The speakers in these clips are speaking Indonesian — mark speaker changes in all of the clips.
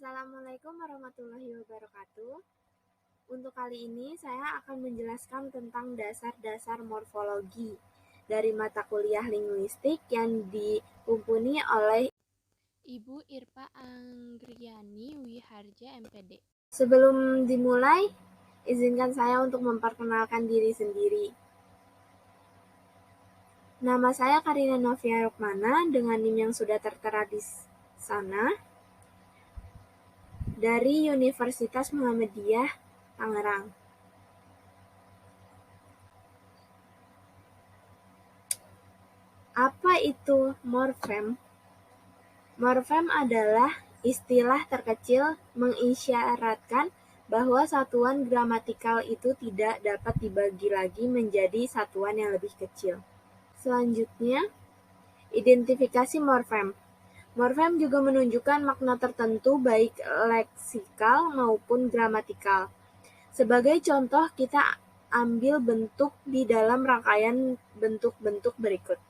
Speaker 1: Assalamualaikum warahmatullahi wabarakatuh. Untuk kali ini saya akan menjelaskan tentang dasar-dasar morfologi dari mata kuliah linguistik yang diumpuni oleh
Speaker 2: Ibu Irpa Anggriani Wiharja MPD.
Speaker 1: Sebelum dimulai, izinkan saya untuk memperkenalkan diri sendiri. Nama saya Karina Novia Rukmana dengan NIM yang sudah tertera di sana dari Universitas Muhammadiyah Tangerang. Apa itu morfem? Morfem adalah istilah terkecil mengisyaratkan bahwa satuan gramatikal itu tidak dapat dibagi lagi menjadi satuan yang lebih kecil. Selanjutnya, identifikasi morfem. Morfem juga menunjukkan makna tertentu baik leksikal maupun gramatikal. Sebagai contoh, kita ambil bentuk di dalam rangkaian bentuk-bentuk berikut.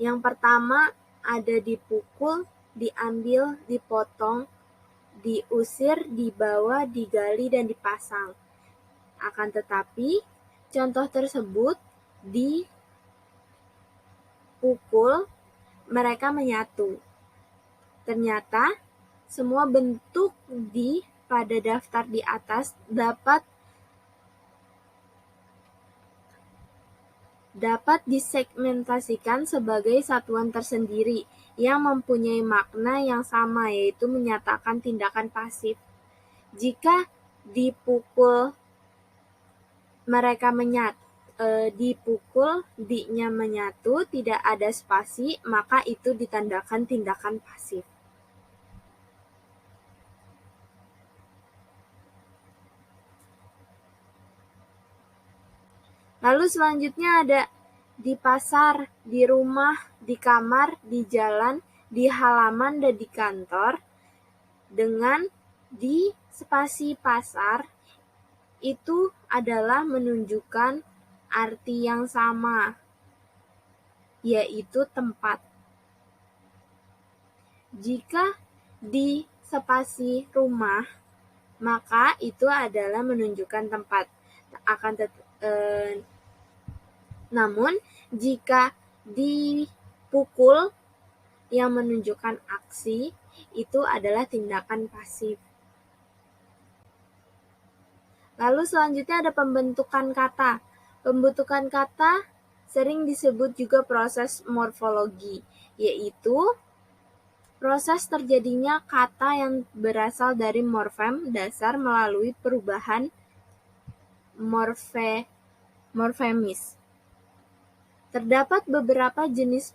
Speaker 1: Yang pertama ada dipukul, diambil, dipotong, diusir, dibawa, digali, dan dipasang. Akan tetapi, contoh tersebut dipukul, mereka menyatu. Ternyata, semua bentuk pada daftar di atas dapat disegmentasikan sebagai satuan tersendiri yang mempunyai makna yang sama, yaitu menyatakan tindakan pasif. Jika dipukul mereka dipukul, di-nya menyatu, tidak ada spasi, maka itu ditandakan tindakan pasif. Lalu selanjutnya ada di pasar, di rumah, di kamar, di jalan, di halaman, dan di kantor. Dengan di spasi pasar itu adalah menunjukkan arti yang sama, yaitu tempat. Jika di spasi rumah, maka itu adalah menunjukkan tempat. Namun, jika dipukul yang menunjukkan aksi, itu adalah tindakan pasif. Lalu selanjutnya ada pembentukan kata. Pembentukan kata sering disebut juga proses morfologi, yaitu proses terjadinya kata yang berasal dari morfem dasar melalui perubahan morfemis. Terdapat beberapa jenis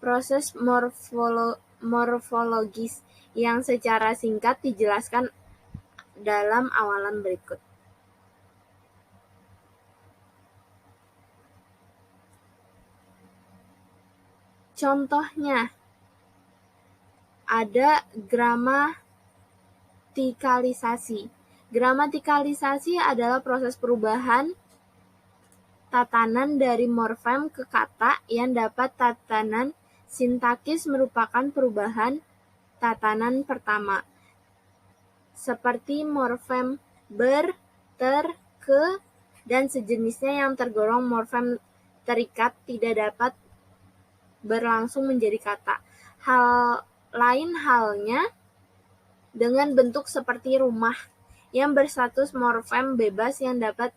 Speaker 1: proses morfologis yang secara singkat dijelaskan dalam awalan berikut. Contohnya, ada gramatikalisasi. Gramatikalisasi adalah proses perubahan tatanan dari morfem ke kata yang dapat tatanan sintakis merupakan perubahan tatanan pertama, seperti morfem ber, ter, ke, dan sejenisnya yang tergolong morfem terikat tidak dapat berlangsung menjadi kata. Lain halnya dengan bentuk seperti rumah yang berstatus morfem bebas yang dapat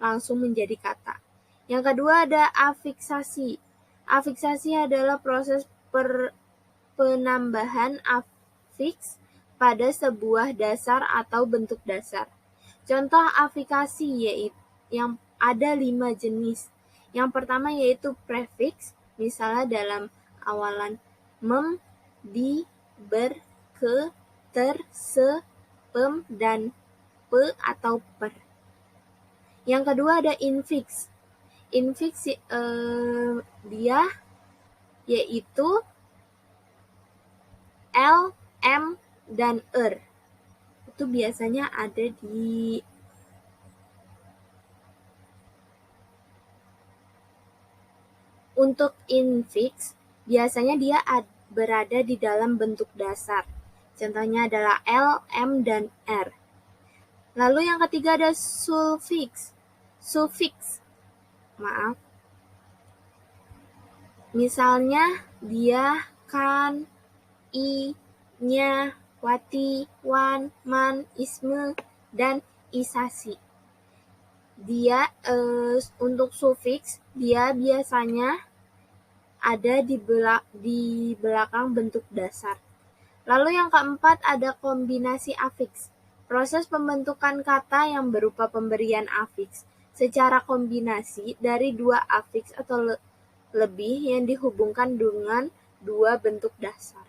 Speaker 1: langsung menjadi kata. Yang kedua ada afiksasi. Afiksasi adalah proses penambahan afiks pada sebuah dasar atau bentuk dasar. Contoh afikasi yaitu yang ada 5 jenis. Yang pertama yaitu prefiks, misalnya dalam awalan mem, di, ber, ke, ter, se, pem, dan pe atau per. Yang kedua ada infiks. Infiks dia yaitu L, M, dan Itu biasanya ada di Untuk infiks, biasanya dia berada di dalam bentuk dasar. Contohnya adalah L, M, dan R. Lalu yang ketiga ada sufiks. Misalnya dia, kan, i, nya, wati, wan, man, isme, dan isasi. Dia untuk sufiks dia biasanya ada di belakang bentuk dasar. Lalu yang keempat ada kombinasi afiks. Proses pembentukan kata yang berupa pemberian afiks secara kombinasi dari dua afiks atau lebih yang dihubungkan dengan dua bentuk dasar.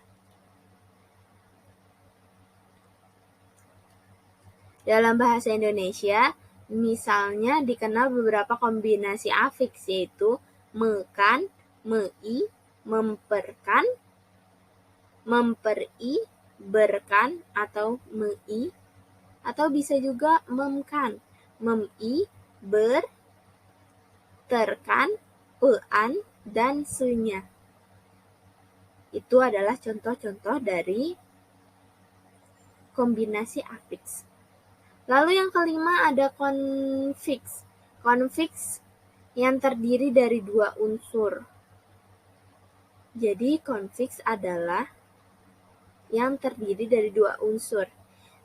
Speaker 1: Dalam bahasa Indonesia, misalnya dikenal beberapa kombinasi afiks, yaitu mekan, mei, memperkan, memperi, berkan, atau mei, atau bisa juga memkan, memi, ber, terkan, pean, dan senya. Itu adalah contoh-contoh dari kombinasi afiks. Lalu yang kelima ada konfiks. Konfiks yang terdiri dari dua unsur. Jadi konfiks adalah yang terdiri dari dua unsur.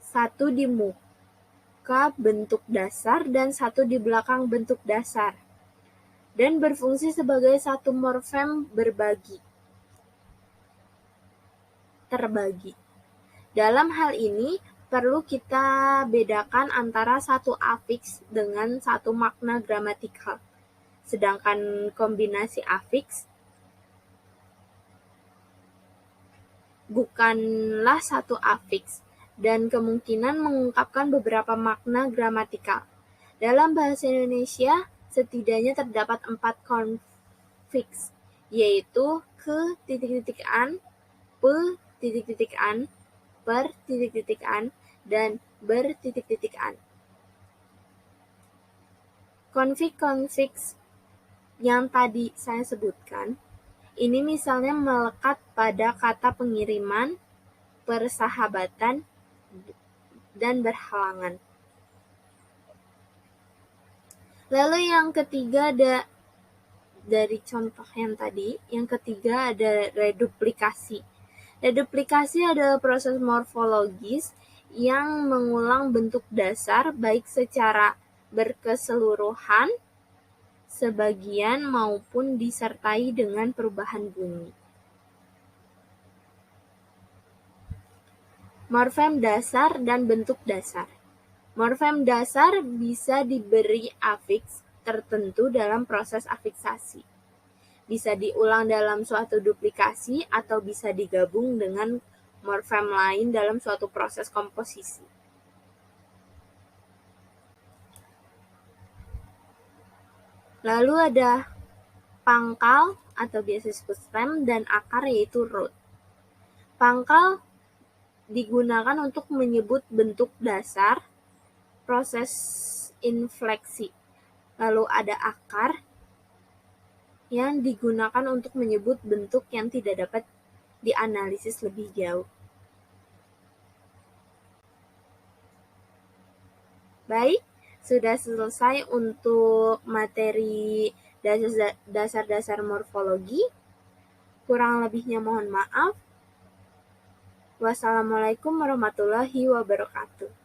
Speaker 1: Satu di muka bentuk dasar dan satu di belakang bentuk dasar. Dan berfungsi sebagai satu morfem terbagi. Dalam hal ini, perlu kita bedakan antara satu afiks dengan satu makna gramatikal. Sedangkan kombinasi afiks bukanlah satu afiks dan kemungkinan mengungkapkan beberapa makna gramatikal. Dalam bahasa Indonesia, setidaknya terdapat 4 konfiks, yaitu ke, an, pe, an, per, an, dan ber, an. Konfiks yang tadi saya sebutkan, ini misalnya melekat pada kata pengiriman, persahabatan, dan berhalangan. Lalu yang ketiga ada dari contoh yang tadi, yang ketiga ada reduplikasi. Reduplikasi adalah proses morfologis yang mengulang bentuk dasar baik secara berkeseluruhan, sebagian maupun disertai dengan perubahan bunyi. Morfem dasar dan bentuk dasar. Morfem dasar bisa diberi afiks tertentu dalam proses afiksasi. Bisa diulang dalam suatu duplikasi atau bisa digabung dengan morfem lain dalam suatu proses komposisi. Lalu ada pangkal atau biasa disebut stem dan akar yaitu root. Pangkal digunakan untuk menyebut bentuk dasar proses infleksi. Lalu ada akar yang digunakan untuk menyebut bentuk yang tidak dapat dianalisis lebih jauh. Baik, sudah selesai untuk materi dasar-dasar morfologi. Kurang lebihnya mohon maaf. Wassalamualaikum warahmatullahi wabarakatuh.